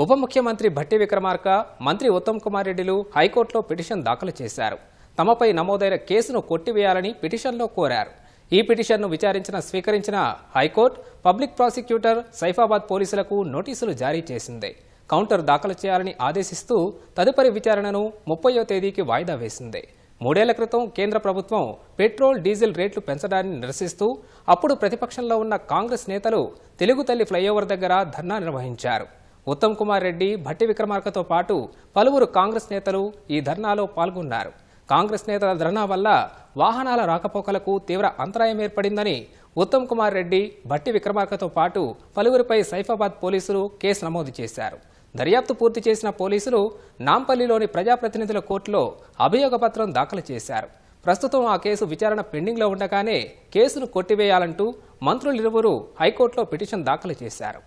ఉప ముఖ్యమంత్రి భట్టి విక్రమార్క, మంత్రి ఉత్తమ్ కుమార్ రెడ్డిలు హైకోర్టులో పిటిషన్ దాఖలు చేశారు. తమపై నమోదైన కేసును కొట్టివేయాలని పిటిషన్లో కోరారు. ఈ పిటిషన్ను స్వీకరించిన హైకోర్టు పబ్లిక్ ప్రాసిక్యూటర్ సైఫాబాద్ పోలీసులకు నోటీసులు జారీ చేసింది. కౌంటర్ దాఖలు చేయాలని ఆదేశిస్తూ తదుపరి విచారణను 30వ తేదీకి వాయిదా వేసింది. 3 ఏళ్ల క్రితం కేంద్ర ప్రభుత్వం పెట్రోల్, డీజిల్ రేట్లు పెంచడాన్ని నిరసిస్తూ అప్పుడు ప్రతిపక్షంలో ఉన్న కాంగ్రెస్ నేతలు తెలుగుతల్లి ఫ్లైఓవర్ దగ్గర ధర్నా నిర్వహించారు. ఉత్తమ్ కుమార్ రెడ్డి, భట్టి విక్రమార్కతో పాటు పలువురు కాంగ్రెస్ నేతలు ఈ ధర్నాలో పాల్గొన్నారు. కాంగ్రెస్ నేతల ధర్నా వల్ల వాహనాల రాకపోకలకు తీవ్ర అంతరాయం ఏర్పడిందని ఉత్తమ్ కుమార్ రెడ్డి, భట్టి విక్రమార్కతో పాటు పలువురిపై సైఫాబాద్ పోలీసులు కేసు నమోదు చేశారు. దర్యాప్తు పూర్తి చేసిన పోలీసులు నాంపల్లిలోని ప్రజాప్రతినిధుల కోర్టులో అభియోగ పత్రం దాఖలు చేశారు. ప్రస్తుతం ఆ కేసు విచారణ పెండింగ్లో ఉండగానే కేసును కొట్టివేయాలంటూ మంత్రులిరువురు హైకోర్టులో పిటిషన్ దాఖలు చేశారు.